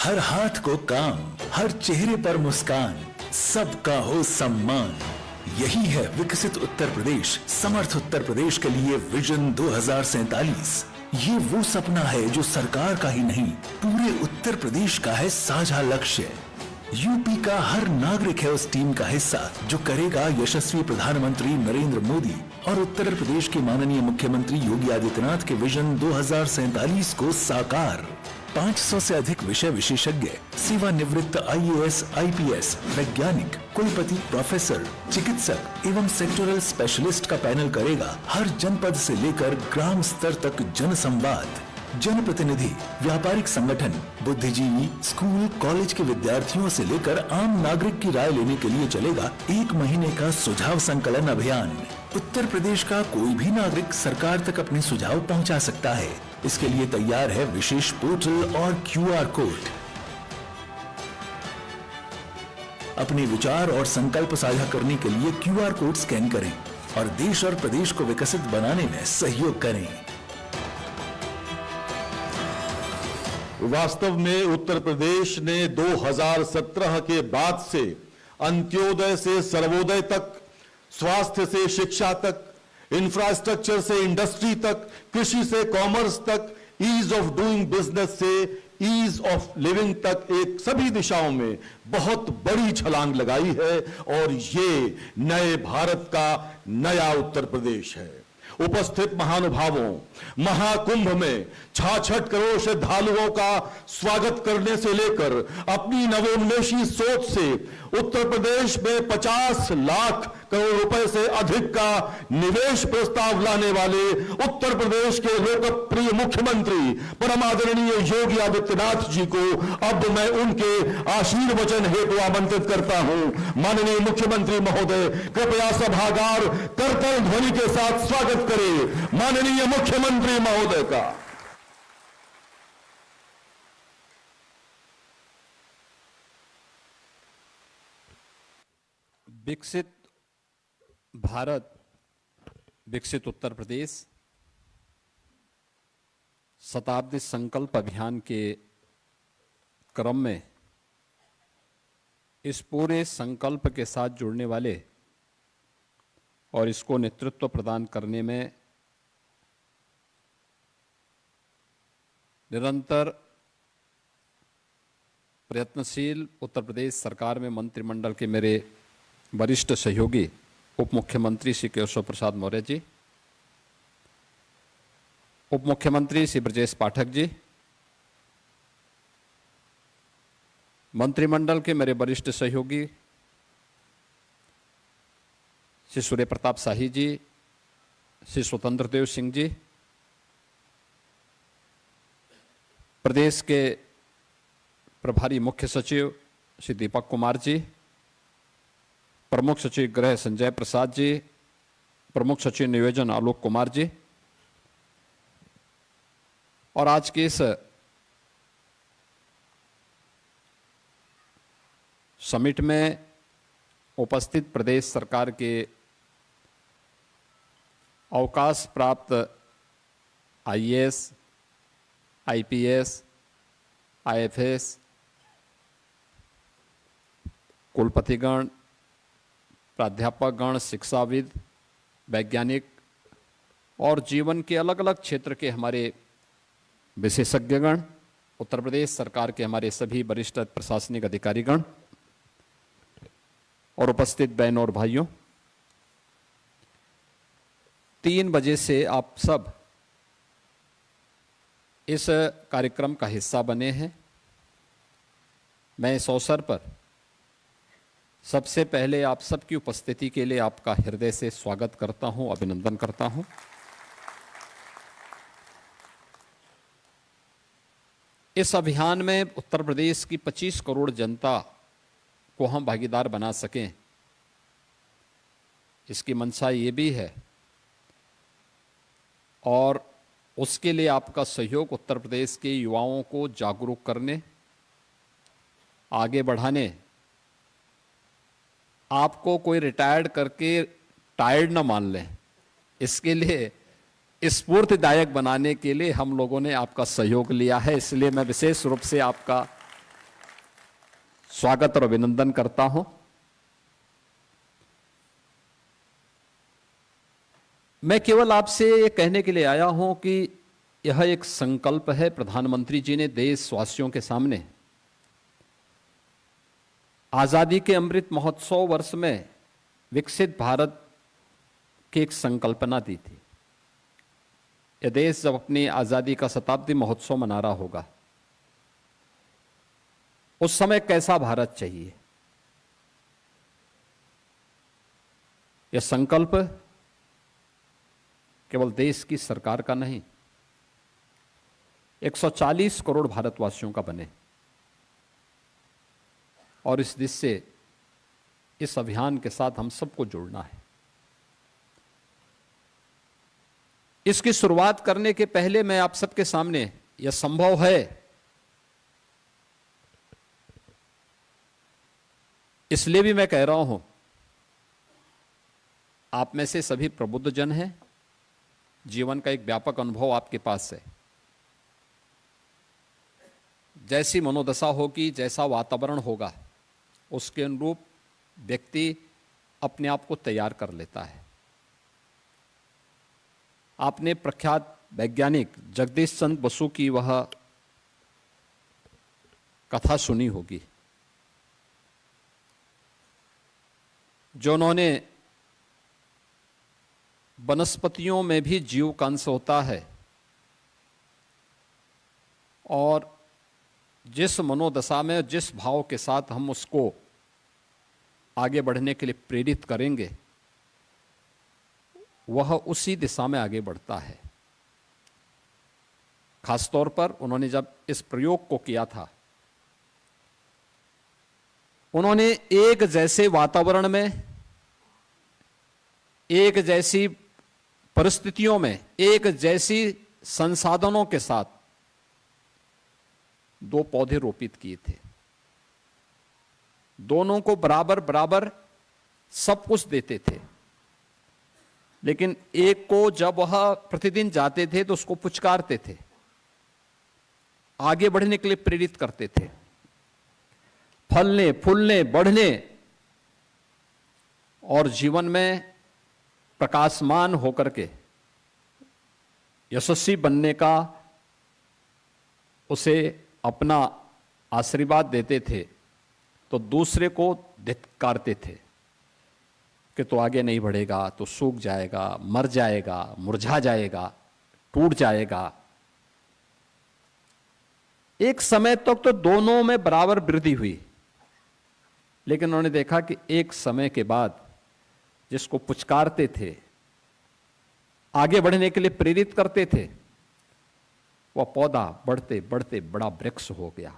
हर हाथ को काम, हर चेहरे पर मुस्कान, सबका हो सम्मान। यही है विकसित उत्तर प्रदेश, समर्थ उत्तर प्रदेश के लिए विजन 2047। ये वो सपना है जो सरकार का ही नहीं, पूरे उत्तर प्रदेश का है साझा लक्ष्य। यूपी का हर नागरिक है उस टीम का हिस्सा जो करेगा यशस्वी प्रधानमंत्री नरेंद्र मोदी और उत्तर प्रदेश के माननीय मुख्यमंत्री योगी आदित्यनाथ के विजन 2047 को साकार। 500 से अधिक विषय विशेषज्ञ, सेवानिवृत्त आईएएस, आईपीएस, वैज्ञानिक, कुलपति, प्रोफेसर, चिकित्सक एवं सेक्टोरल स्पेशलिस्ट का पैनल करेगा हर जनपद से लेकर ग्राम स्तर तक जनसंवाद। जनप्रतिनिधि, व्यापारिक संगठन, बुद्धिजीवी, स्कूल कॉलेज के विद्यार्थियों से लेकर आम नागरिक की राय लेने के लिए चलेगा 1 महीने का सुझाव संकलन अभियान। उत्तर प्रदेश का कोई भी नागरिक सरकार तक अपने सुझाव पहुंचा सकता है। इसके लिए तैयार है विशेष पोर्टल और क्यूआर कोड। अपने विचार और संकल्प साझा करने के लिए क्यूआर कोड स्कैन करें और देश और प्रदेश को विकसित बनाने में सहयोग करें। वास्तव में उत्तर प्रदेश ने 2017 के बाद से अंत्योदय से सर्वोदय तक, स्वास्थ्य से शिक्षा तक, इंफ्रास्ट्रक्चर से इंडस्ट्री तक, कृषि से कॉमर्स तक, ईज ऑफ डूइंग बिजनेस से ईज ऑफ लिविंग तक, एक सभी दिशाओं में बहुत बड़ी छलांग लगाई है और ये नए भारत का नया उत्तर प्रदेश है। उपस्थित महानुभावों, महाकुंभ में 66 करोड़ श्रद्धालुओं का स्वागत करने से लेकर अपनी नवोन्मेषी सोच से उत्तर प्रदेश में 50 लाख करोड़ रुपए से अधिक का निवेश प्रस्ताव लाने वाले उत्तर प्रदेश के लोकप्रिय मुख्यमंत्री परम आदरणीय योगी आदित्यनाथ जी को अब मैं उनके आशीर्वचन हेतु आमंत्रित करता हूं। माननीय मुख्यमंत्री महोदय, कृपया सभागार करताल ध्वनि के साथ स्वागत करें माननीय मुख्यमंत्री महोदय का। विकसित भारत, विकसित उत्तर प्रदेश शताब्दी संकल्प अभियान के क्रम में इस पूरे संकल्प के साथ जुड़ने वाले और इसको नेतृत्व प्रदान करने में निरंतर प्रयत्नशील उत्तर प्रदेश सरकार में मंत्रिमंडल के मेरे वरिष्ठ सहयोगी उप मुख्यमंत्री श्री केशव प्रसाद मौर्य जी, उप मुख्यमंत्री श्री ब्रजेश पाठक जी, मंत्रिमंडल के मेरे वरिष्ठ सहयोगी श्री सूर्य प्रताप शाही जी, श्री स्वतंत्र देव सिंह जी, प्रदेश के प्रभारी मुख्य सचिव श्री दीपक कुमार जी, प्रमुख सचिव गृह संजय प्रसाद जी, प्रमुख सचिव नियोजन आलोक कुमार जी, और आज के इस समिट में उपस्थित प्रदेश सरकार के अवकाश प्राप्त आईएएस, आईपीएस, आईएफएस, कुलपतिगण, प्राध्यापकगण, शिक्षाविद, वैज्ञानिक और जीवन के अलग अलग क्षेत्र के हमारे विशेषज्ञगण, उत्तर प्रदेश सरकार के हमारे सभी वरिष्ठ प्रशासनिक अधिकारीगण और उपस्थित बहनों और भाइयों, 3 बजे से आप सब इस कार्यक्रम का हिस्सा बने हैं। मैं इस अवसर पर सबसे पहले आप सबकी उपस्थिति के लिए आपका हृदय से स्वागत करता हूं, अभिनंदन करता हूं। इस अभियान में उत्तर प्रदेश की 25 करोड़ जनता को हम भागीदार बना सकें, इसकी मंशा ये भी है और उसके लिए आपका सहयोग उत्तर प्रदेश के युवाओं को जागरूक करने, आगे बढ़ाने, आपको कोई रिटायर्ड करके टायर्ड ना मान लें, इसके लिए स्फूर्तिदायक बनाने के लिए हम लोगों ने आपका सहयोग लिया है। इसलिए मैं विशेष रूप से आपका स्वागत और अभिनंदन करता हूं। मैं केवल आपसे ये कहने के लिए आया हूं कि यह एक संकल्प है प्रधानमंत्री जी ने देशवासियों के सामने आजादी के अमृत महोत्सव वर्ष में विकसित भारत की एक संकल्पना दी थी। यह देश जब अपनी आजादी का शताब्दी महोत्सव मना रहा होगा, उस समय कैसा भारत चाहिए, यह संकल्प केवल देश की सरकार का नहीं, 140 करोड़ भारतवासियों का बने। और इस दिशा से इस अभियान के साथ हम सबको जुड़ना है। इसकी शुरुआत करने के पहले मैं आप सबके सामने, यह संभव है इसलिए भी मैं कह रहा हूं, आप में से सभी प्रबुद्ध जन हैं, जीवन का एक व्यापक अनुभव आपके पास है। जैसी मनोदशा होगी, जैसा वातावरण होगा, उसके अनुरूप व्यक्ति अपने आप को तैयार कर लेता है। आपने प्रख्यात वैज्ञानिक जगदीश चंद्र बसु की वह कथा सुनी होगी, जो उन्होंने वनस्पतियों में भी जीव का अंश होता है और जिस मनोदशा में, जिस भाव के साथ हम उसको आगे बढ़ने के लिए प्रेरित करेंगे, वह उसी दिशा में आगे बढ़ता है। खासतौर पर उन्होंने जब इस प्रयोग को किया था, उन्होंने एक जैसे वातावरण में, एक जैसी परिस्थितियों में, एक जैसी संसाधनों के साथ 2 पौधे रोपित किए थे। दोनों को बराबर बराबर सब कुछ देते थे, लेकिन एक को जब वह प्रतिदिन जाते थे तो उसको पुचकारते थे, आगे बढ़ने के लिए प्रेरित करते थे, फलने फूलने बढ़ने और जीवन में प्रकाशमान होकर के यशस्वी बनने का उसे अपना आशीर्वाद देते थे, तो दूसरे को धिक्कारते थे कि तो आगे नहीं बढ़ेगा, तो सूख जाएगा, मर जाएगा, मुरझा जाएगा, टूट जाएगा। एक समय तक तो दोनों में बराबर वृद्धि हुई, लेकिन उन्होंने देखा कि एक समय के बाद जिसको पुचकारते थे, आगे बढ़ने के लिए प्रेरित करते थे, वह पौधा बढ़ते बढ़ते बड़ा वृक्ष हो गया,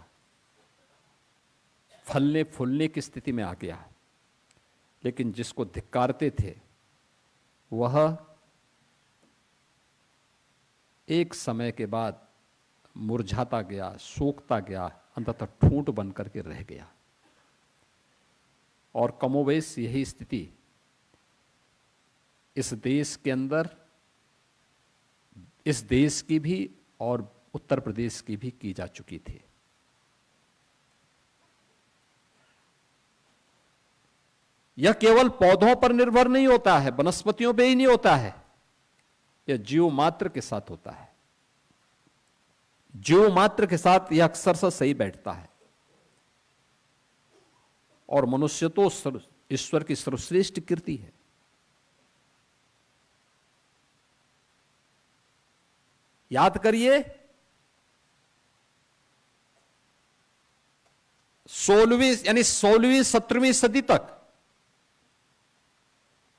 फलने फूलने की स्थिति में आ गया। लेकिन जिसको धिक्कारते थे, वह एक समय के बाद मुरझाता गया, सूखता गया, अंततः ठूंठ बन करके रह गया। और कमोवेश यही स्थिति इस देश के अंदर, इस देश की भी और उत्तर प्रदेश की भी की जा चुकी थी। यह केवल पौधों पर निर्भर नहीं होता है, वनस्पतियों पे ही नहीं होता है, यह जीव मात्र के साथ होता है। जीव मात्र के साथ यह अक्सर से सही बैठता है। और मनुष्य तो ईश्वर की सर्वश्रेष्ठ कृति है। याद करिए, 16वीं 17वीं सदी तक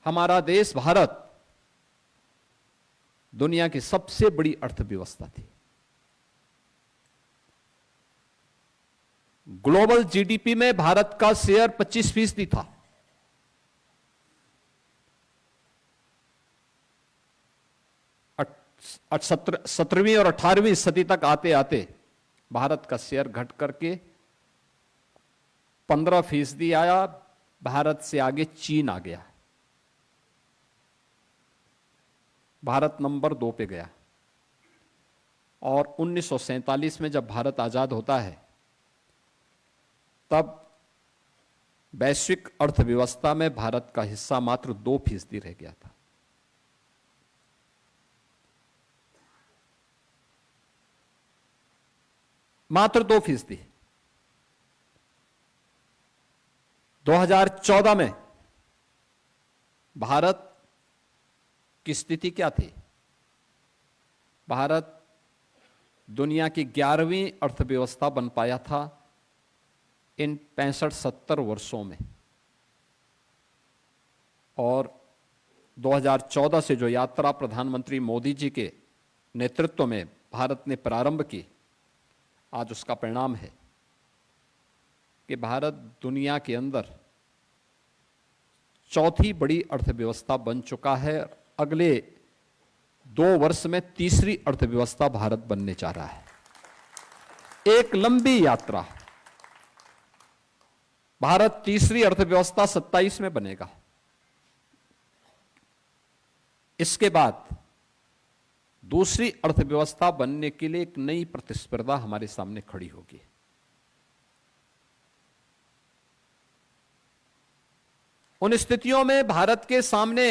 हमारा देश भारत दुनिया की सबसे बड़ी अर्थव्यवस्था थी। ग्लोबल जीडीपी में भारत का शेयर 25% था। और 17वीं और 18वीं सदी तक आते आते भारत का शेयर घट करके 15% आया। भारत से आगे चीन आ गया, भारत नंबर 2 पे गया। और 1947 में जब भारत आजाद होता है, तब वैश्विक अर्थव्यवस्था में भारत का हिस्सा मात्र 2% रह गया था। मात्र 2%। 2014 में भारत की स्थिति क्या थी? भारत दुनिया की 11वीं अर्थव्यवस्था बन पाया था इन 65-70 वर्षों में। और 2014 से जो यात्रा प्रधानमंत्री मोदी जी के नेतृत्व में भारत ने प्रारंभ की, आज उसका परिणाम है कि भारत दुनिया के अंदर चौथी बड़ी अर्थव्यवस्था बन चुका है। अगले 2 वर्ष में तीसरी अर्थव्यवस्था भारत बनने जा रहा है। एक लंबी यात्रा। भारत तीसरी अर्थव्यवस्था 27 में बनेगा। इसके बाद दूसरी अर्थव्यवस्था बनने के लिए एक नई प्रतिस्पर्धा हमारे सामने खड़ी होगी। उन स्थितियों में भारत के सामने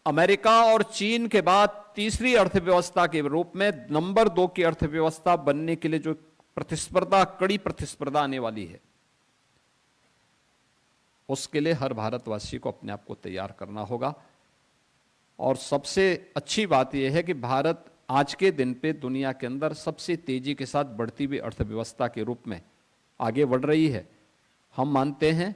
अमेरिका और चीन के बाद तीसरी अर्थव्यवस्था के रूप में नंबर 2 की अर्थव्यवस्था बनने के लिए जो प्रतिस्पर्धा, कड़ी प्रतिस्पर्धा आने वाली है, उसके लिए हर भारतवासी को अपने आप को तैयार करना होगा। और सबसे अच्छी बात यह है कि भारत आज के दिन पे दुनिया के अंदर सबसे तेजी के साथ बढ़ती हुई अर्थव्यवस्था के रूप में आगे बढ़ रही है। हम मानते हैं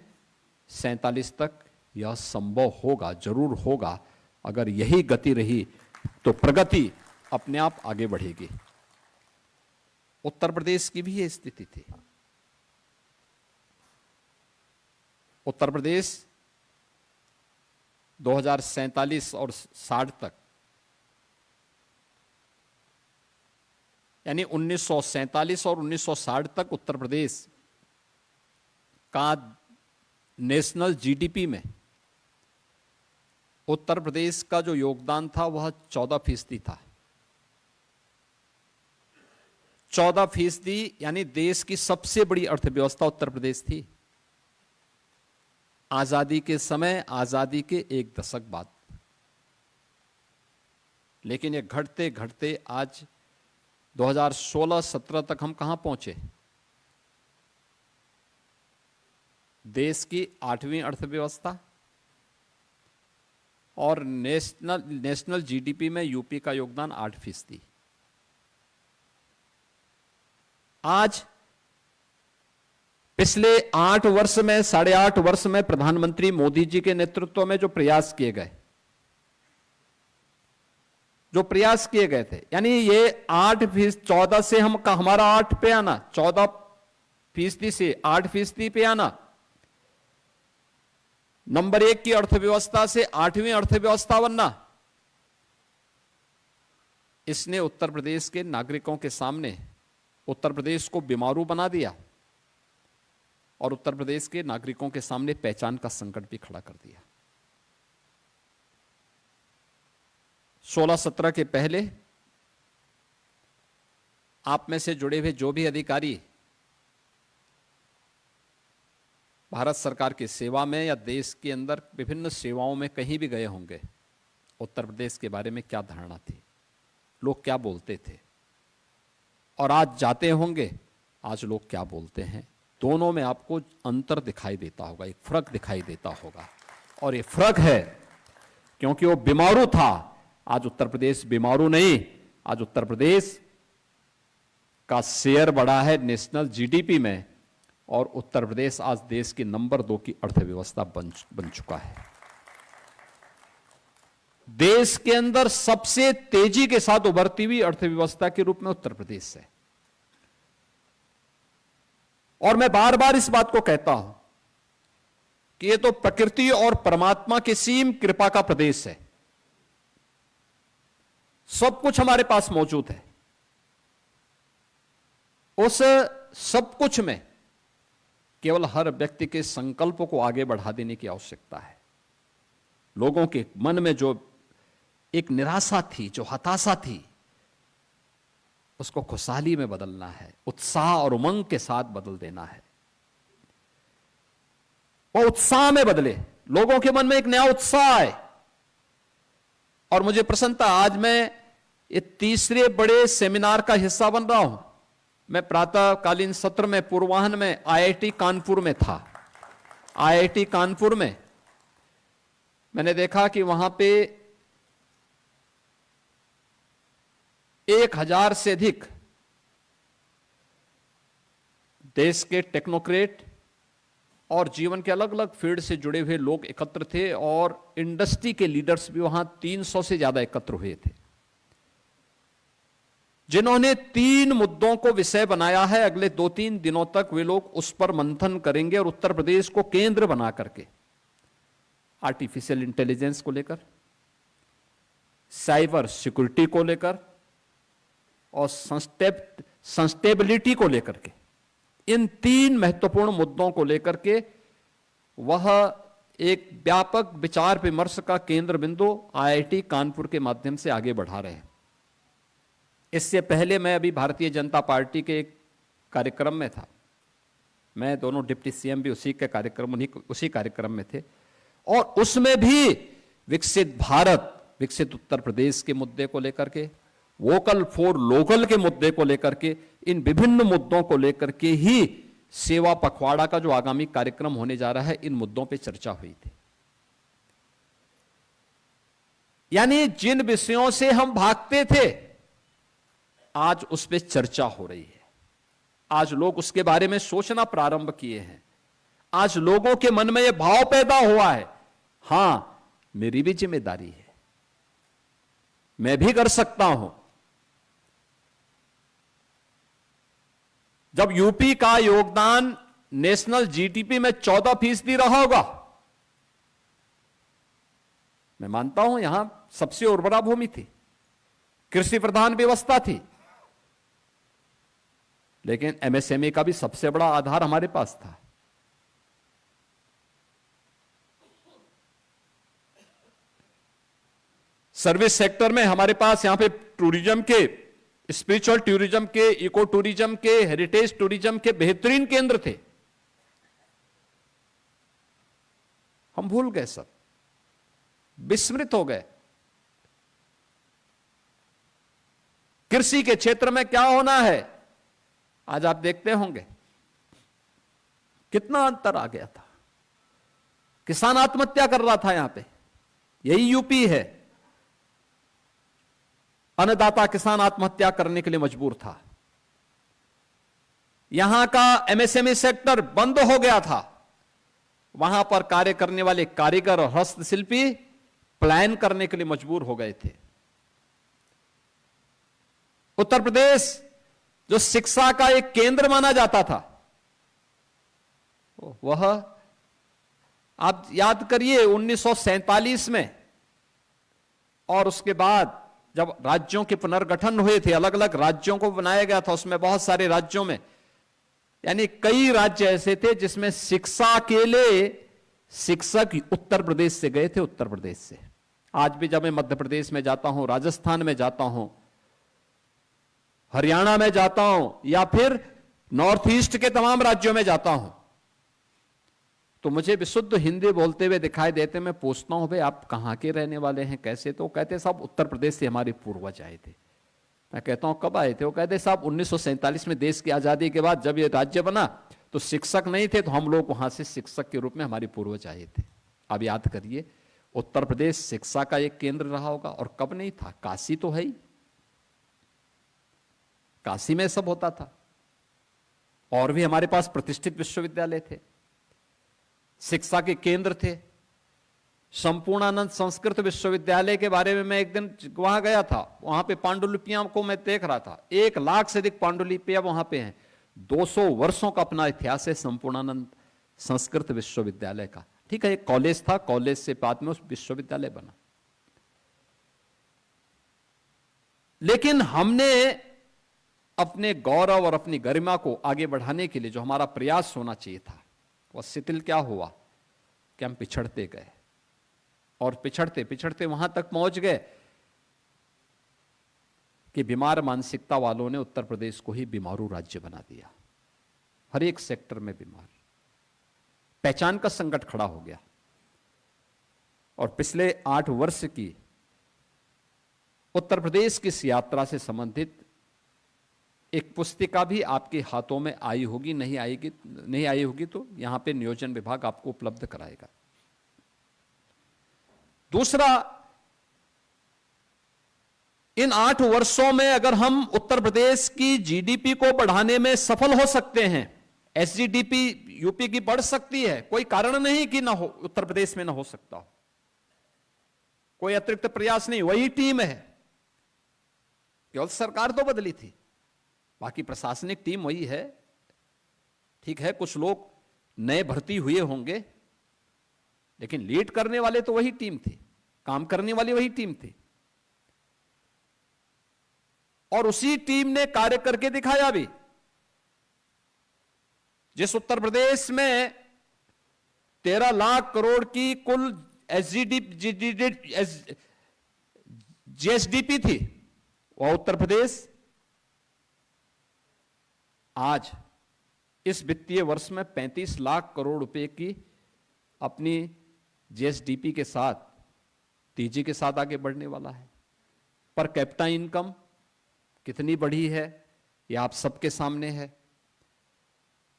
47 तक यह संभव होगा, जरूर होगा। अगर यही गति रही तो प्रगति अपने आप आगे बढ़ेगी। उत्तर प्रदेश की भी यह स्थिति थी। उत्तर प्रदेश 2047 और 60 तक, यानी 1947 और 1960 तक उत्तर प्रदेश का नेशनल जीडीपी में उत्तर प्रदेश का जो योगदान था वह 14% था। 14%, यानी देश की सबसे बड़ी अर्थव्यवस्था उत्तर प्रदेश थी। आजादी के समय, आजादी के 1 दशक बाद। लेकिन ये घटते घटते आज 2016-17 तक हम कहां पहुंचे? देश की 8वीं अर्थव्यवस्था और नेशनल जीडीपी में यूपी का योगदान 8%। आज पिछले 8 वर्ष में, 8.5 वर्ष में प्रधानमंत्री मोदी जी के नेतृत्व में जो प्रयास किए गए थे, यानी ये 8%, 14 से हमारा 8 पे आना, 14% से 8% पे आना, नंबर 1 की अर्थव्यवस्था से 8वीं अर्थव्यवस्था बनना, इसने उत्तर प्रदेश के नागरिकों के सामने उत्तर प्रदेश को बीमारू बना दिया और उत्तर प्रदेश के नागरिकों के सामने पहचान का संकट भी खड़ा कर दिया। 16-17 के पहले आप में से जुड़े हुए जो भी अधिकारी भारत सरकार की सेवा में या देश के अंदर विभिन्न सेवाओं में कहीं भी गए होंगे, उत्तर प्रदेश के बारे में क्या धारणा थी, लोग क्या बोलते थे, और आज जाते होंगे आज लोग क्या बोलते हैं, दोनों में आपको अंतर दिखाई देता होगा, एक फर्क दिखाई देता होगा। और ये फर्क है क्योंकि वो बीमारू था, आज उत्तर प्रदेश बीमारू नहीं। आज उत्तर प्रदेश का शेयर बढ़ा है नेशनल जीडीपी में और उत्तर प्रदेश आज देश की नंबर 2 की अर्थव्यवस्था बन चुका है। देश के अंदर सबसे तेजी के साथ उभरती हुई अर्थव्यवस्था के रूप में उत्तर प्रदेश है। और मैं बार बार इस बात को कहता हूं कि यह तो प्रकृति और परमात्मा की सीम कृपा का प्रदेश है। सब कुछ हमारे पास मौजूद है। उस सब कुछ में केवल हर व्यक्ति के संकल्प को आगे बढ़ा देने की आवश्यकता है। लोगों के मन में जो एक निराशा थी, जो हताशा थी, उसको खुशहाली में बदलना है, उत्साह और उमंग के साथ बदल देना है। वो उत्साह में बदले, लोगों के मन में एक नया उत्साह आए। और मुझे प्रसन्नता, आज मैं ये तीसरे बड़े सेमिनार का हिस्सा बन रहा हूं। मैं प्रातःकालीन सत्र में पूर्वाह्न में आईआईटी कानपुर में था। आईआईटी कानपुर में मैंने देखा कि वहां पे 1000 से अधिक देश के टेक्नोक्रेट और जीवन के अलग अलग फील्ड से जुड़े हुए लोग एकत्र थे, और इंडस्ट्री के लीडर्स भी वहां 300 से ज्यादा एकत्र हुए थे, जिन्होंने 3 मुद्दों को विषय बनाया है। अगले 2-3 दिनों तक वे लोग उस पर मंथन करेंगे, और उत्तर प्रदेश को केंद्र बना करके आर्टिफिशियल इंटेलिजेंस को लेकर, साइबर सिक्योरिटी को लेकर और सस्टेबिलिटी को लेकर के, इन 3 महत्वपूर्ण मुद्दों को लेकर के वह एक व्यापक विचार विमर्श का केंद्र बिंदु आईआईटी कानपुर के माध्यम से आगे बढ़ा रहे हैं। इससे पहले मैं अभी भारतीय जनता पार्टी के एक कार्यक्रम में था। मैं दोनों डिप्टी सीएम भी उसी कार्यक्रम में थे, और उसमें भी विकसित भारत, विकसित उत्तर प्रदेश के मुद्दे को लेकर के, वोकल फॉर लोकल के मुद्दे को लेकर के, इन विभिन्न मुद्दों को लेकर के ही सेवा पखवाड़ा का जो आगामी कार्यक्रम होने जा रहा है, इन मुद्दों पे चर्चा हुई थी। यानी जिन विषयों से हम भागते थे, आज उस पे चर्चा हो रही है। आज लोग उसके बारे में सोचना प्रारंभ किए हैं। आज लोगों के मन में यह भाव पैदा हुआ है, हां मेरी भी जिम्मेदारी है, मैं भी कर सकता हूं। जब यूपी का योगदान नेशनल जीडीपी में 14% रहा होगा, मैं मानता हूं यहां सबसे उर्वरा भूमि थी, कृषि प्रधान व्यवस्था थी, लेकिन एमएसएमई का भी सबसे बड़ा आधार हमारे पास था। सर्विस सेक्टर में हमारे पास यहां पे टूरिज्म के, स्पिरिचुअल टूरिज्म के, इको टूरिज्म के, हेरिटेज टूरिज्म के बेहतरीन केंद्र थे। हम भूल गए, सब विस्मृत हो गए। कृषि के क्षेत्र में क्या होना है, आज आप देखते होंगे कितना अंतर आ गया था। किसान आत्महत्या कर रहा था, यहां पे यही यूपी है। अन्नदाता किसान आत्महत्या करने के लिए मजबूर था। यहां का एमएसएमई सेक्टर बंद हो गया था। वहां पर कार्य करने वाले कारीगर और हस्तशिल्पी प्लान करने के लिए मजबूर हो गए थे। उत्तर प्रदेश जो शिक्षा का एक केंद्र माना जाता था, वह आप याद करिए 1947 में, और उसके बाद जब राज्यों के पुनर्गठन हुए थे, अलग अलग राज्यों को बनाया गया था, उसमें बहुत सारे राज्यों में, यानी कई राज्य ऐसे थे जिसमें शिक्षा के लिए शिक्षक उत्तर प्रदेश से गए थे, उत्तर प्रदेश से। आज भी जब मैं मध्य प्रदेश में जाता हूं, राजस्थान में जाता हूं, हरियाणा में जाता हूं, या फिर नॉर्थ ईस्ट के तमाम राज्यों में जाता हूं, तो मुझे विशुद्ध हिंदी बोलते हुए दिखाई देते। मैं पूछता हूं, भाई आप कहां के रहने वाले हैं, कैसे? तो कहते साहब उत्तर प्रदेश से हमारे पूर्वज आए थे। मैं कहता हूं कब आए थे? वो कहते साहब 1947 में देश की आजादी के बाद जब ये राज्य बना तो शिक्षक नहीं थे, तो हम लोग वहां से शिक्षक के रूप में हमारे पूर्वज आए थे। अब याद करिए, उत्तर प्रदेश शिक्षा का एक केंद्र रहा होगा, और कब नहीं था? काशी तो है ही, काशी में सब होता था। और भी हमारे पास प्रतिष्ठित विश्वविद्यालय थे, शिक्षा के केंद्र थे। संपूर्णानंद संस्कृत विश्वविद्यालय के बारे में मैं एक दिन वहां गया था, वहां पे पांडुलिपियां को मैं देख रहा था। 1 लाख से अधिक पांडुलिपियां वहां पे हैं। 200 वर्षों का अपना इतिहास है संपूर्णानंद संस्कृत विश्वविद्यालय का। ठीक है, एक कॉलेज था, कॉलेज से बाद में उस विश्वविद्यालय बना। लेकिन हमने अपने गौरव और अपनी गरिमा को आगे बढ़ाने के लिए जो हमारा प्रयास होना चाहिए था, वह शिथिल क्या हुआ कि हम पिछड़ते गए, और पिछड़ते पिछड़ते वहां तक पहुंच गए कि बीमार मानसिकता वालों ने उत्तर प्रदेश को ही बीमारू राज्य बना दिया। हर एक सेक्टर में बीमार। पहचान का संकट खड़ा हो गया। और पिछले 8 वर्ष की उत्तर प्रदेश की इस यात्रा से संबंधित एक पुस्तिका भी आपके हाथों में आई होगी, नहीं आई होगी तो यहां पे नियोजन विभाग आपको उपलब्ध कराएगा। दूसरा, इन 8 वर्षों में अगर हम उत्तर प्रदेश की जीडीपी को बढ़ाने में सफल हो सकते हैं, एसजीडीपी यूपी की बढ़ सकती है, कोई कारण नहीं कि ना हो, उत्तर प्रदेश में ना हो सकता हो, कोई अतिरिक्त प्रयास नहीं, वही टीम है, केवल सरकार तो बदली थी, बाकी प्रशासनिक टीम वही है। ठीक है, कुछ लोग नए भर्ती हुए होंगे, लेकिन लीड करने वाले तो वही टीम थी, काम करने वाली वही टीम थी, और उसी टीम ने कार्य करके दिखाया भी। जिस उत्तर प्रदेश में 13 लाख करोड़ की कुल जीएसडीपी थी, वह उत्तर प्रदेश आज इस वित्तीय वर्ष में 35 लाख करोड़ रुपए की अपनी जीएसडीपी के साथ, तेजी के साथ आगे बढ़ने वाला है। पर कैपिटा इनकम कितनी बढ़ी है, यह आप सबके सामने है।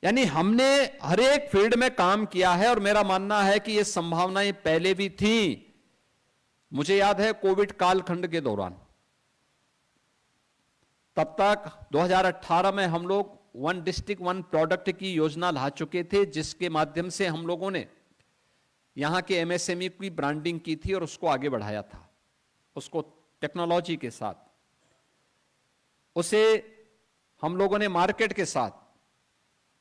यानी हमने हर एक फील्ड में काम किया है, और मेरा मानना है कि ये संभावनाएं पहले भी थी। मुझे याद है कोविड कालखंड के दौरान, तब तक 2018 में हम लोग 1 डिस्ट्रिक्ट 1 प्रोडक्ट की योजना ला चुके थे, जिसके माध्यम से हम लोगों ने यहां के एमएसएमई की ब्रांडिंग की थी और उसको आगे बढ़ाया था, उसको टेक्नोलॉजी के साथ, उसे हम लोगों ने मार्केट के साथ,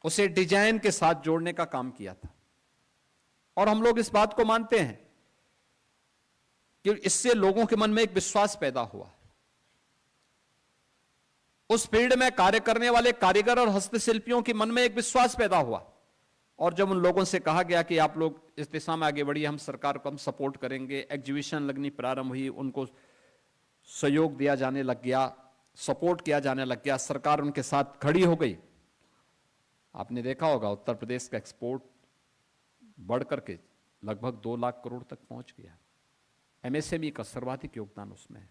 उसे डिजाइन के साथ जोड़ने का काम किया था। और हम लोग इस बात को मानते हैं कि इससे लोगों के मन में एक विश्वास पैदा हुआ। उस फील्ड में कार्य करने वाले कारीगर और हस्तशिल्पियों के मन में एक विश्वास पैदा हुआ, और जब उन लोगों से कहा गया कि आप लोग इस दिशा में आगे बढ़िए, हम सरकार को हम सपोर्ट करेंगे, एग्जीबिशन लगनी प्रारंभ हुई, उनको सहयोग दिया जाने लग गया, सपोर्ट किया जाने लग गया, सरकार उनके साथ खड़ी हो गई। आपने देखा होगा उत्तर प्रदेश का एक्सपोर्ट बढ़ करके लगभग 2 लाख करोड़ तक पहुंच गया। एमएसएमई का सर्वाधिक योगदान उसमें है।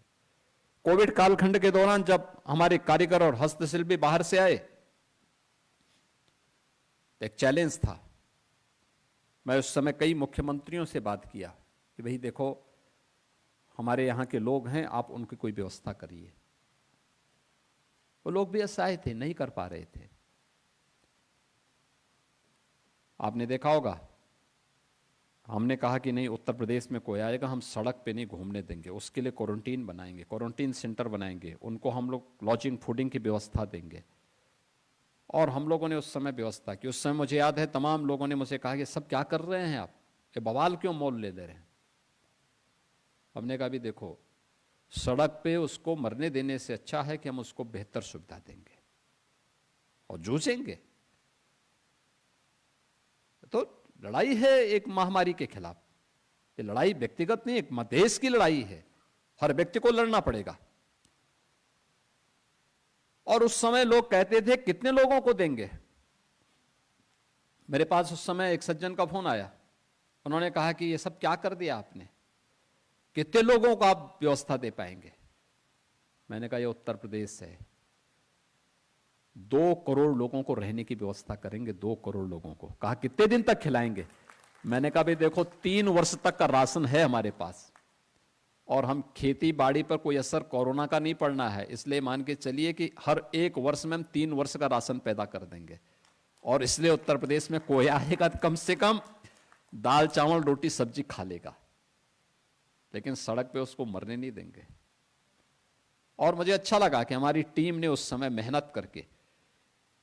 कोविड कालखंड के दौरान जब हमारे कारीगर और हस्तशिल्पी बाहर से आए, तो एक चैलेंज था। मैं उस समय कई मुख्यमंत्रियों से बात किया कि भाई देखो, हमारे यहां के लोग हैं, आप उनकी कोई व्यवस्था करिए। वो लोग भी असहाय थे, नहीं कर पा रहे थे। आपने देखा होगा, हमने कहा कि नहीं, उत्तर प्रदेश में कोई आएगा हम सड़क पे नहीं घूमने देंगे, उसके लिए क्वारंटीन बनाएंगे, क्वारंटीन सेंटर बनाएंगे, उनको हम लोग लॉजिंग फूडिंग की व्यवस्था देंगे। और हम लोगों ने उस समय व्यवस्था की। उस समय मुझे याद है तमाम लोगों ने मुझे कहा कि सब क्या कर रहे हैं आप, ये बवाल क्यों मोल ले दे रहे हैं। हमने कहा भी देखो, सड़क पे उसको मरने देने से अच्छा है कि हम उसको बेहतर सुविधा देंगे और जूझेंगे। तो लड़ाई है एक महामारी के खिलाफ, ये लड़ाई व्यक्तिगत नहीं, एक देश की लड़ाई है, हर व्यक्ति को लड़ना पड़ेगा। और उस समय लोग कहते थे कितने लोगों को देंगे। मेरे पास उस समय एक सज्जन का फोन आया, उन्होंने कहा कि ये सब क्या कर दिया आपने, कितने लोगों को आप व्यवस्था दे पाएंगे। मैंने कहा ये उत्तर प्रदेश है, 2 करोड़ लोगों को रहने की व्यवस्था करेंगे, 2 करोड़ लोगों को। कहा कितने दिन तक खिलाएंगे। मैंने कहा भाई देखो, 3 वर्ष तक का राशन है हमारे पास, और हम खेती बाड़ी पर कोई असर कोरोना का नहीं पड़ना है, इसलिए मान के चलिए कि हर 1 वर्ष में हम 3 वर्ष का राशन पैदा कर देंगे। और इसलिए उत्तर प्रदेश में कोई आएगा तो कम से कम दाल चावल रोटी सब्जी खा लेगा, लेकिन सड़क पे उसको मरने नहीं देंगे। और मुझे अच्छा लगा कि हमारी टीम ने उस समय मेहनत करके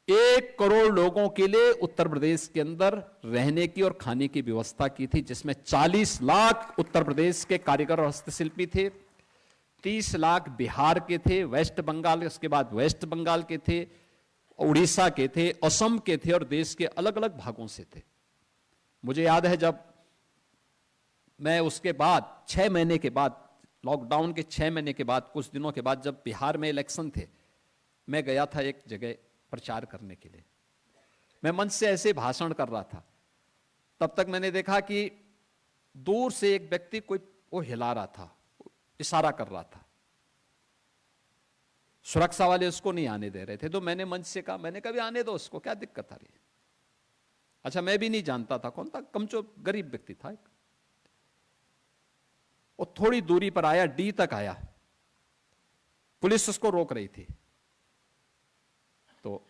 1 करोड़ लोगों के लिए उत्तर प्रदेश के अंदर रहने की और खाने की व्यवस्था की थी, जिसमें 40 लाख उत्तर प्रदेश के कारीगर और हस्तशिल्पी थे, 30 लाख बिहार के थे, वेस्ट बंगाल, उसके बाद वेस्ट बंगाल के थे, उड़ीसा के थे, असम के थे, और देश के अलग अलग भागों से थे। मुझे याद है जब मैं उसके बाद 6 महीने के बाद, लॉकडाउन के 6 महीने के बाद, कुछ दिनों के बाद, जब बिहार में इलेक्शन थे, मैं गया था एक जगह प्रचार करने के लिए। मैं मंच से ऐसे भाषण कर रहा था, तब तक मैंने देखा कि दूर से एक व्यक्ति कोई वो हिला रहा था, इशारा कर रहा था। सुरक्षा वाले उसको नहीं आने दे रहे थे, तो मैंने मंच से कहा, मैंने कभी आने दो उसको, क्या दिक्कत आ रही है। अच्छा, मैं भी नहीं जानता था कौन था, कमजोर गरीब व्यक्ति था एक। वो थोड़ी दूरी पर आया, डी तक आया, पुलिस उसको रोक रही थी। तो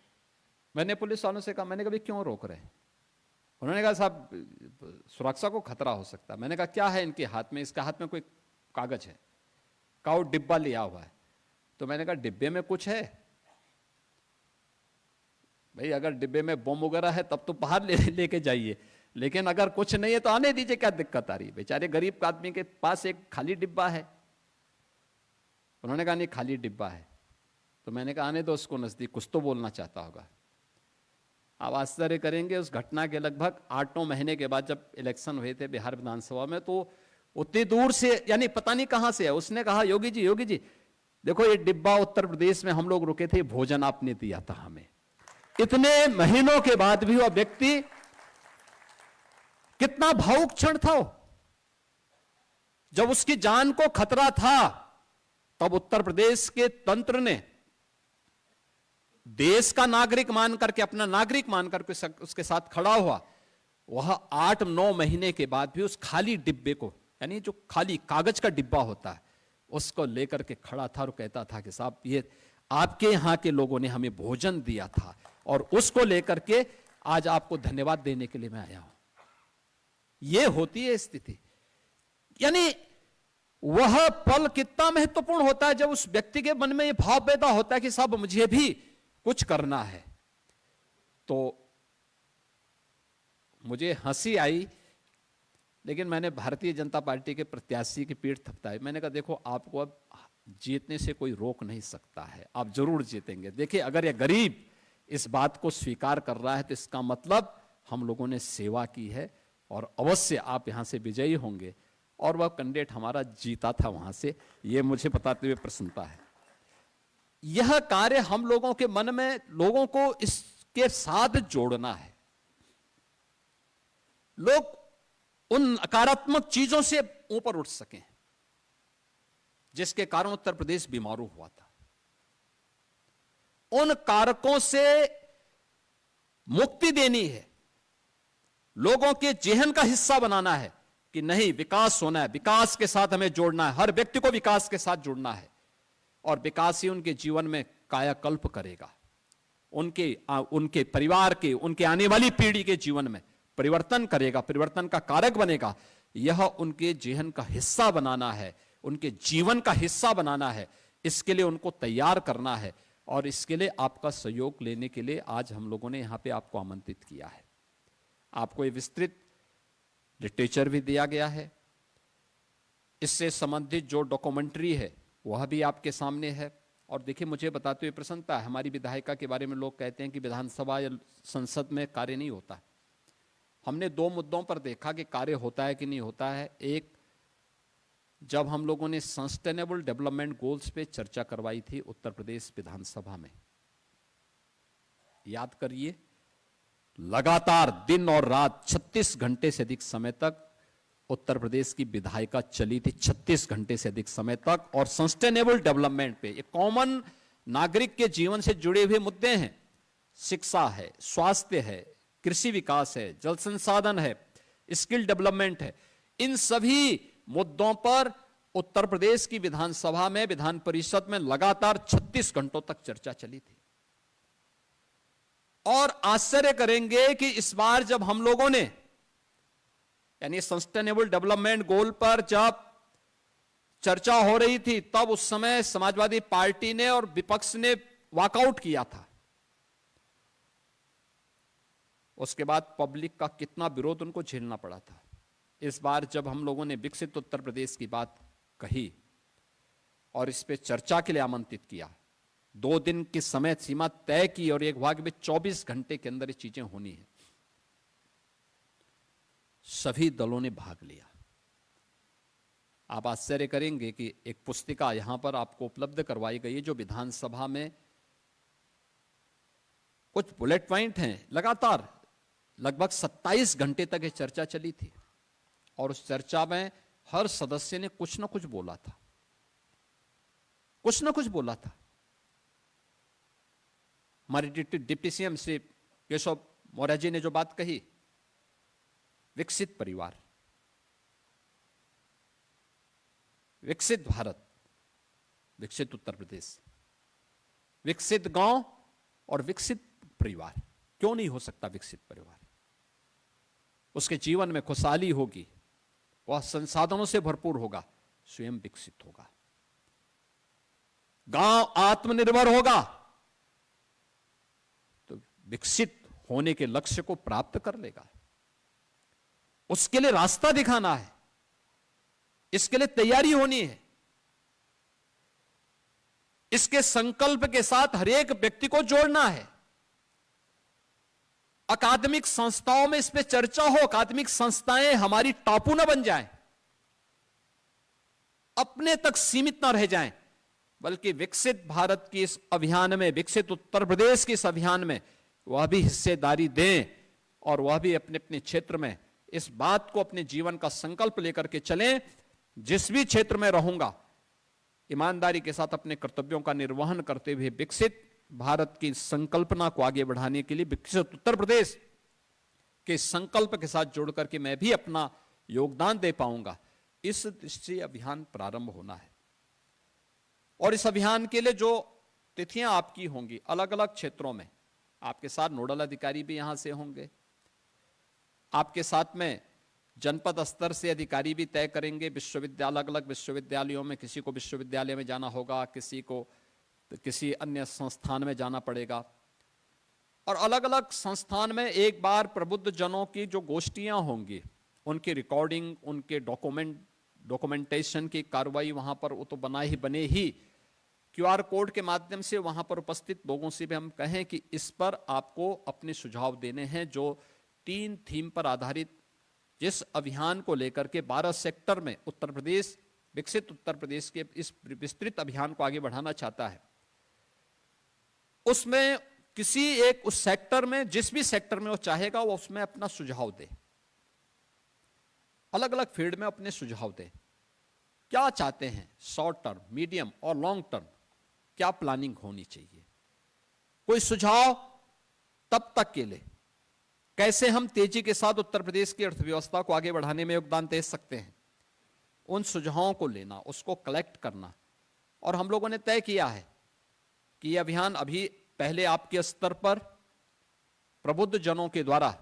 मैंने पुलिस वालों से कहा, मैंने कहा क्यों रोक रहे हैं। उन्होंने कहा साहब सुरक्षा को खतरा हो सकता है। मैंने कहा क्या है इनके हाथ में, इसके हाथ में कोई कागज है। कहा वो डिब्बा लिया हुआ है। तो मैंने कहा डिब्बे में कुछ है भाई, अगर डिब्बे में बम वगैरह है तब तो बाहर लेके जाइए, लेकिन अगर कुछ नहीं है तो आने दीजिए, क्या दिक्कत आ रही है। बेचारे गरीब आदमी के पास एक खाली डिब्बा है। उन्होंने कहा नहीं खाली डिब्बा है। तो मैंने कहा आने दो उसको नजदीक, कुछ तो बोलना चाहता होगा। आप आश्चर्य करेंगे, उस घटना के लगभग 8-9 महीने के बाद जब इलेक्शन हुए थे बिहार विधानसभा में, तो उतनी दूर से, यानी पता नहीं कहां से है, उसने कहा योगी जी देखो ये डिब्बा उत्तर प्रदेश में हम लोग रुके थे, भोजन आपने दिया था हमें। इतने महीनों के बाद भी वह व्यक्ति, कितना भावुक क्षण था वो। जब उसकी जान को खतरा था तब उत्तर प्रदेश के तंत्र ने देश का नागरिक मान करके, अपना नागरिक मान करके उसके साथ खड़ा हुआ। वह 8-9 महीने के बाद भी उस खाली डिब्बे को, यानी जो खाली कागज का डिब्बा होता है, उसको लेकर के खड़ा था और कहता था कि साहब ये आपके यहां के लोगों ने हमें भोजन दिया था और उसको लेकर के आज आपको धन्यवाद देने के लिए मैं आया हूं। यह होती है स्थिति। यानी वह पल कितना महत्वपूर्ण होता है जब उस व्यक्ति के मन में यह भाव पैदा होता है कि साहब मुझे भी कुछ करना है। तो मुझे हंसी आई, लेकिन मैंने भारतीय जनता पार्टी के प्रत्याशी की पीठ थपथाई। मैंने कहा देखो आपको अब जीतने से कोई रोक नहीं सकता है, आप जरूर जीतेंगे। देखिए अगर यह गरीब इस बात को स्वीकार कर रहा है तो इसका मतलब हम लोगों ने सेवा की है और अवश्य आप यहां से विजयी होंगे। और वह कैंडिडेट हमारा जीता था वहां से, यह मुझे बताते हुए प्रसन्नता है। यह कार्य हम लोगों के मन में, लोगों को इसके साथ जोड़ना है। लोग उन नकारात्मक चीजों से ऊपर उठ सकें जिसके कारण उत्तर प्रदेश बीमारू हुआ था। उन कारकों से मुक्ति देनी है, लोगों के जेहन का हिस्सा बनाना है कि नहीं विकास होना है, विकास के साथ हमें जोड़ना है, हर व्यक्ति को विकास के साथ जुड़ना है और विकास ही उनके जीवन में कायाकल्प करेगा, उनके परिवार के, उनके आने वाली पीढ़ी के जीवन में परिवर्तन करेगा, परिवर्तन का कारक बनेगा। यह उनके जेहन का हिस्सा बनाना है, उनके जीवन का हिस्सा बनाना है। इसके लिए उनको तैयार करना है और इसके लिए आपका सहयोग लेने के लिए आज हम लोगों ने यहां पे आपको आमंत्रित किया है। आपको ये विस्तृत लिटरेचर भी दिया गया है, इससे संबंधित जो डॉक्यूमेंट्री है वह भी आपके सामने है। और देखिए मुझे बताते हुए प्रसन्नता है, हमारी विधायिका के बारे में लोग कहते हैं कि विधानसभा या संसद में कार्य नहीं होता। हमने 2 मुद्दों पर देखा कि कार्य होता है कि नहीं होता है। एक, जब हम लोगों ने सस्टेनेबल डेवलपमेंट गोल्स पे चर्चा करवाई थी उत्तर प्रदेश विधानसभा में, याद करिए, लगातार दिन और रात 36 घंटे से अधिक समय तक उत्तर प्रदेश की विधायिका चली थी, 36 घंटे से अधिक समय तक। और सस्टेनेबल डेवलपमेंट पे, ये कॉमन नागरिक के जीवन से जुड़े हुए मुद्दे हैं, शिक्षा है, स्वास्थ्य है, कृषि विकास है, जल संसाधन है, स्किल डेवलपमेंट है। इन सभी मुद्दों पर उत्तर प्रदेश की विधानसभा में, विधान परिषद में लगातार 36 घंटों तक चर्चा चली थी। और आश्चर्य करेंगे कि इस बार जब हम लोगों ने, यानी सस्टेनेबल डेवलपमेंट गोल पर जब चर्चा हो रही थी, तब उस समय समाजवादी पार्टी ने और विपक्ष ने वॉकआउट किया था। उसके बाद पब्लिक का कितना विरोध उनको झेलना पड़ा था। इस बार जब हम लोगों ने विकसित उत्तर प्रदेश की बात कही और इस पे चर्चा के लिए आमंत्रित किया, 2 दिन की समय सीमा तय की और एक भाग में 24 घंटे के अंदर ये चीजें होनी है, सभी दलों ने भाग लिया। आप आश्चर्य करेंगे कि एक पुस्तिका यहां पर आपको उपलब्ध करवाई गई है जो विधानसभा में कुछ बुलेट पॉइंट हैं, लगातार लगभग 27 घंटे तक ये चर्चा चली थी और उस चर्चा में हर सदस्य ने कुछ ना कुछ बोला था, कुछ ना कुछ बोला था। हमारे डिप्टी सीएम श्री केशव मौर्य जी ने जो बात कही, विकसित परिवार, विकसित भारत, विकसित उत्तर प्रदेश, विकसित गांव और विकसित परिवार। क्यों नहीं हो सकता विकसित परिवार? उसके जीवन में खुशहाली होगी, वह संसाधनों से भरपूर होगा, स्वयं विकसित होगा, गांव आत्मनिर्भर होगा, तो विकसित होने के लक्ष्य को प्राप्त कर लेगा। उसके लिए रास्ता दिखाना है, इसके लिए तैयारी होनी है। इसके संकल्प के साथ हर एक व्यक्ति को जोड़ना है। अकादमिक संस्थाओं में इस पे चर्चा हो, अकादमिक संस्थाएं हमारी टापू न बन जाएं, अपने तक सीमित न रह जाएं, बल्कि विकसित भारत की इस अभियान में, विकसित उत्तर प्रदेश के इस अभियान में वह भी हिस्सेदारी दें और वह भी अपने अपने क्षेत्र में इस बात को अपने जीवन का संकल्प लेकर के चलें, जिस भी क्षेत्र में रहूंगा ईमानदारी के साथ अपने कर्तव्यों का निर्वहन करते हुए विकसित भारत की संकल्पना को आगे बढ़ाने के लिए विकसित उत्तर प्रदेश के संकल्प के साथ जोड़ करके मैं भी अपना योगदान दे पाऊंगा। इस दृष्टि से अभियान प्रारंभ होना है और इस अभियान के लिए जो तिथियां आपकी होंगी अलग अलग क्षेत्रों में, आपके साथ नोडल अधिकारी भी यहां से होंगे, आपके साथ में जनपद स्तर से अधिकारी भी तय करेंगे। विश्वविद्यालय, अलग अलग विश्वविद्यालयों में किसी को विश्वविद्यालय में जाना होगा, किसी को किसी अन्य संस्थान में जाना पड़ेगा और अलग अलग संस्थान में एक बार प्रबुद्ध जनों की जो गोष्ठियां होंगी उनकी रिकॉर्डिंग, उनके डॉक्यूमेंटेशन की कार्रवाई वहां पर वो तो बने ही। क्यूआर कोड के माध्यम से वहां पर उपस्थित लोगों से भी हम कहें कि इस पर आपको अपने सुझाव देने हैं, जो 3 थीम पर आधारित जिस अभियान को लेकर के 12 सेक्टर में उत्तर प्रदेश, विकसित उत्तर प्रदेश के इस विस्तृत अभियान को आगे बढ़ाना चाहता है, उसमें किसी एक उस सेक्टर में, जिस भी सेक्टर में वो चाहेगा वो उसमें अपना सुझाव दे, अलग अलग फील्ड में अपने सुझाव दे। क्या चाहते हैं, शॉर्ट टर्म, मीडियम और लॉन्ग टर्म, क्या प्लानिंग होनी चाहिए। कोई सुझाव तब तक के लिए कैसे हम तेजी के साथ उत्तर प्रदेश की अर्थव्यवस्था को आगे बढ़ाने में योगदान दे सकते हैं, उन सुझावों को लेना, उसको कलेक्ट करना। और हम लोगों ने तय किया है कि यह अभियान अभी पहले आपके स्तर पर प्रबुद्ध जनों के द्वारा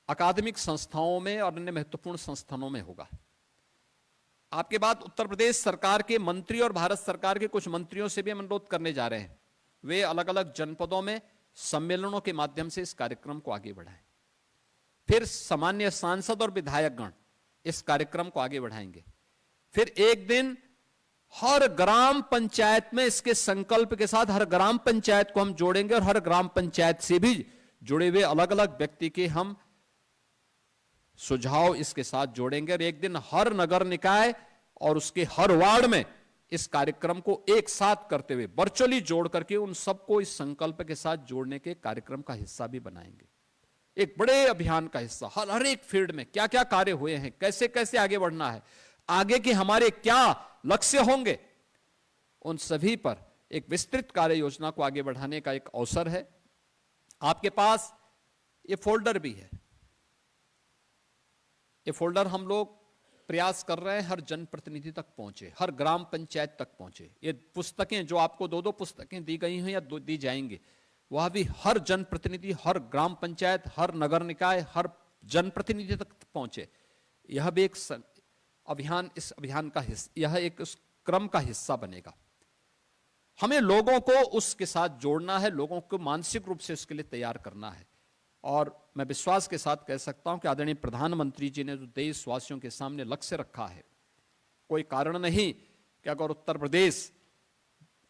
अकादमिक संस्थाओं में और अन्य महत्वपूर्ण संस्थानों में होगा। आपके बाद उत्तर प्रदेश सरकार के मंत्री और भारत सरकार के कुछ मंत्रियों से भी हम अनुरोध करने जा रहे हैं, वे अलग अलग जनपदों में सम्मेलनों के माध्यम से इस कार्यक्रम को आगे बढ़ाएं। फिर सामान्य सांसद और विधायकगण इस कार्यक्रम को आगे बढ़ाएंगे। फिर एक दिन हर ग्राम पंचायत में इसके संकल्प के साथ हर ग्राम पंचायत को हम जोड़ेंगे और हर ग्राम पंचायत से भी जुड़े हुए अलग अलग व्यक्ति के हम सुझाव इसके साथ जोड़ेंगे और एक दिन हर नगर निकाय और उसके हर वार्ड में इस कार्यक्रम को एक साथ करते हुए वर्चुअली जोड़ करके उन सबको इस संकल्प के साथ जोड़ने के कार्यक्रम का हिस्सा भी बनाएंगे। एक बड़े अभियान का हिस्सा हर एक फील्ड में क्या क्या कार्य हुए हैं, कैसे कैसे आगे बढ़ना है, आगे के हमारे क्या लक्ष्य होंगे, उन सभी पर एक विस्तृत कार्य योजना को आगे बढ़ाने का एक अवसर है। आपके पास ये फोल्डर भी है। ये फोल्डर हम लोग प्रयास कर रहे हैं हर जनप्रतिनिधि तक पहुंचे, हर ग्राम पंचायत तक पहुंचे। ये पुस्तकें जो आपको 2-2 पुस्तकें दी गई हैं या दी जाएंगी, वह भी हर जनप्रतिनिधि, हर ग्राम पंचायत, हर नगर निकाय, हर जनप्रतिनिधि तक पहुंचे। यह भी एक अभियान, इस अभियान का हिस्सा, यह एक उस क्रम का हिस्सा बनेगा। हमें लोगों को उसके साथ जोड़ना है, लोगों को मानसिक रूप से उसके लिए तैयार करना है। और मैं विश्वास के साथ कह सकता हूं कि आदरणीय प्रधानमंत्री जी ने जो देशवासियों के सामने लक्ष्य रखा है, कोई कारण नहीं कि अगर उत्तर प्रदेश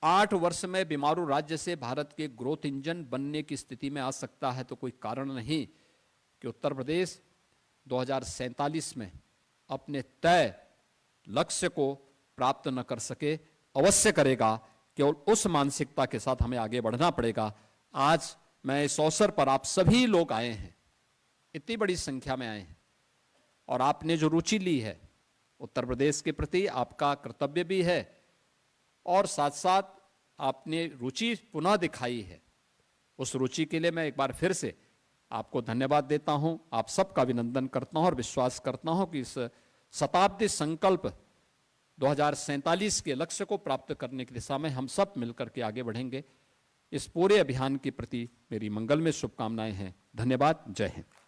8 वर्ष में बीमारू राज्य से भारत के ग्रोथ इंजन बनने की स्थिति में आ सकता है, तो कोई कारण नहीं कि उत्तर प्रदेश 2047 में अपने तय लक्ष्य को प्राप्त न कर सके। अवश्य करेगा, केवल उस मानसिकता के साथ हमें आगे बढ़ना पड़ेगा। आज मैं इस अवसर पर आप सभी लोग आए हैं, इतनी बड़ी संख्या में आए हैं और आपने जो रुचि ली है उत्तर प्रदेश के प्रति, आपका कर्तव्य भी है और साथ साथ आपने रुचि पुनः दिखाई है। उस रुचि के लिए मैं एक बार फिर से आपको धन्यवाद देता हूं, आप सबका अभिनंदन करता हूं और विश्वास करता हूं कि इस शताब्दी संकल्प 2047 के लक्ष्य को प्राप्त करने की दिशा में हम सब मिलकर के आगे बढ़ेंगे। इस पूरे अभियान के प्रति मेरी मंगलमय शुभकामनाएं हैं। धन्यवाद। जय हिंद।